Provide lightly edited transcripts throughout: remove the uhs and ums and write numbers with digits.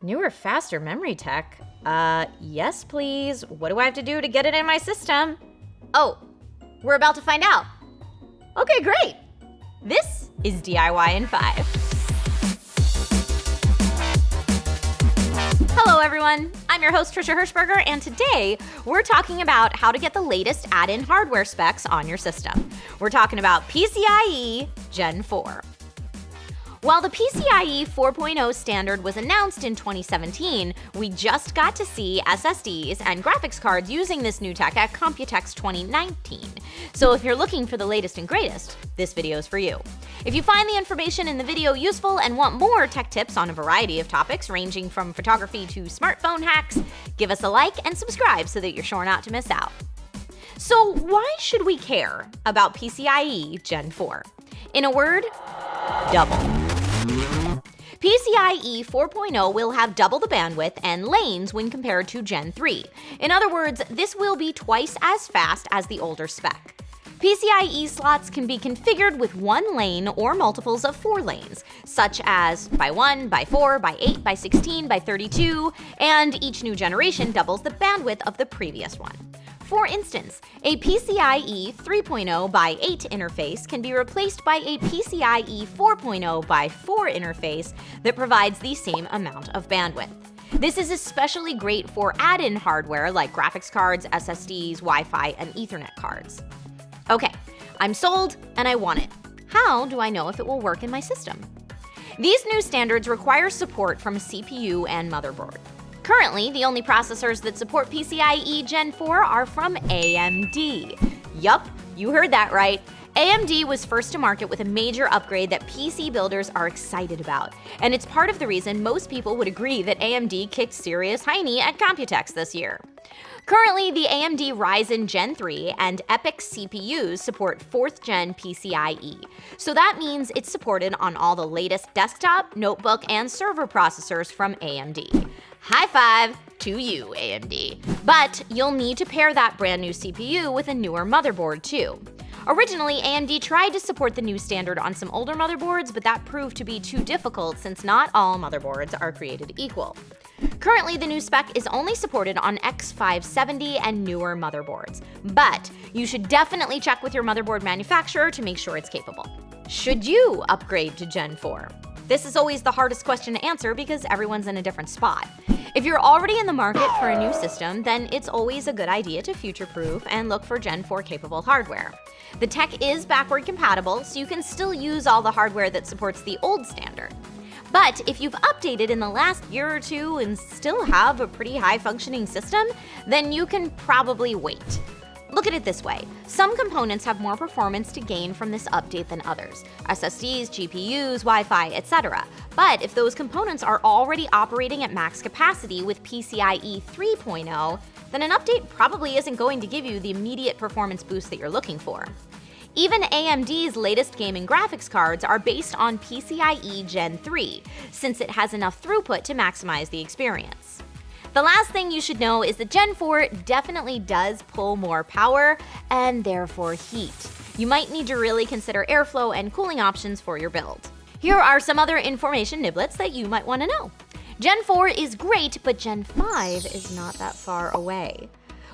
Newer, faster memory tech? Yes please. What do I have to do to get it in my system? Oh, we're about to find out. Okay, great. This is DIY in 5. Hello everyone, I'm your host Trisha Hirschberger, and today we're talking about how to get the latest add-in hardware specs on your system. We're talking about PCIe Gen 4. While the PCIe 4.0 standard was announced in 2017, we just got to see SSDs and graphics cards using this new tech at Computex 2019. So if you're looking for the latest and greatest, this video is for you. If you find the information in the video useful and want more tech tips on a variety of topics ranging from photography to smartphone hacks, give us a like and subscribe so that you're sure not to miss out. So why should we care about PCIe Gen 4? In a word, double. PCIe 4.0 will have double the bandwidth and lanes when compared to Gen 3. In other words, this will be twice as fast as the older spec. PCIe slots can be configured with 1 lane or multiples of 4 lanes, such as by 1, by 4, by 8, by 16, by 32, and each new generation doubles the bandwidth of the previous one. For instance, a PCIe 3.0 by 8 interface can be replaced by a PCIe 4.0 by 4 interface that provides the same amount of bandwidth. This is especially great for add-in hardware like graphics cards, SSDs, Wi-Fi, and Ethernet cards. Okay, I'm sold and I want it. How do I know if it will work in my system? These new standards require support from a CPU and motherboard. Currently, the only processors that support PCIe Gen 4 are from AMD. Yup, you heard that right. AMD was first to market with a major upgrade that PC builders are excited about. And it's part of the reason most people would agree that AMD kicked serious hiney at Computex this year. Currently, the AMD Ryzen Gen 3 and EPYC CPUs support 4th Gen PCIe. So that means it's supported on all the latest desktop, notebook, and server processors from AMD. High five to you, AMD. But you'll need to pair that brand new CPU with a newer motherboard too. Originally, AMD tried to support the new standard on some older motherboards, but that proved to be too difficult since not all motherboards are created equal. Currently, the new spec is only supported on X570 and newer motherboards, but you should definitely check with your motherboard manufacturer to make sure it's capable. Should you upgrade to Gen 4? This is always the hardest question to answer because everyone's in a different spot. If you're already in the market for a new system, then it's always a good idea to future-proof and look for Gen 4 capable hardware. The tech is backward compatible, so you can still use all the hardware that supports the old standard. But if you've updated in the last year or two and still have a pretty high-functioning system, then you can probably wait. Look at it this way. Some components have more performance to gain from this update than others. SSDs, GPUs, Wi-Fi, etc. But if those components are already operating at max capacity with PCIe 3.0, then an update probably isn't going to give you the immediate performance boost that you're looking for. Even AMD's latest gaming graphics cards are based on PCIe Gen 3, since it has enough throughput to maximize the experience. The last thing you should know is that Gen 4 definitely does pull more power and therefore heat. You might need to really consider airflow and cooling options for your build. Here are some other information niblets that you might want to know. Gen 4 is great, but Gen 5 is not that far away.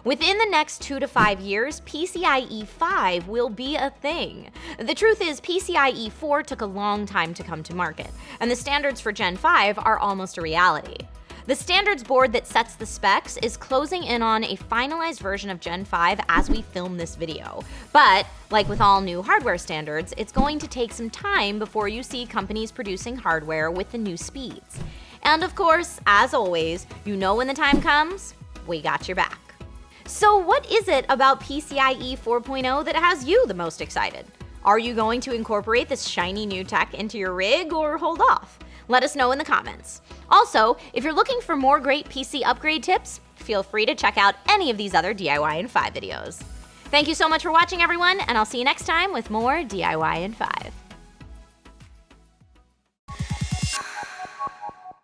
Within the next 2 to 5 years, PCIe 5 will be a thing. The truth is, PCIe 4 took a long time to come to market, and the standards for Gen 5 are almost a reality. The standards board that sets the specs is closing in on a finalized version of Gen 5 as we film this video. But, like with all new hardware standards, it's going to take some time before you see companies producing hardware with the new speeds. And of course, as always, you know when the time comes, we got your back. So what is it about PCIe 4.0 that has you the most excited? Are you going to incorporate this shiny new tech into your rig or hold off? Let us know in the comments. Also, if you're looking for more great PC upgrade tips, feel free to check out any of these other DIY in 5 videos. Thank you so much for watching, everyone, and I'll see you next time with more DIY in 5.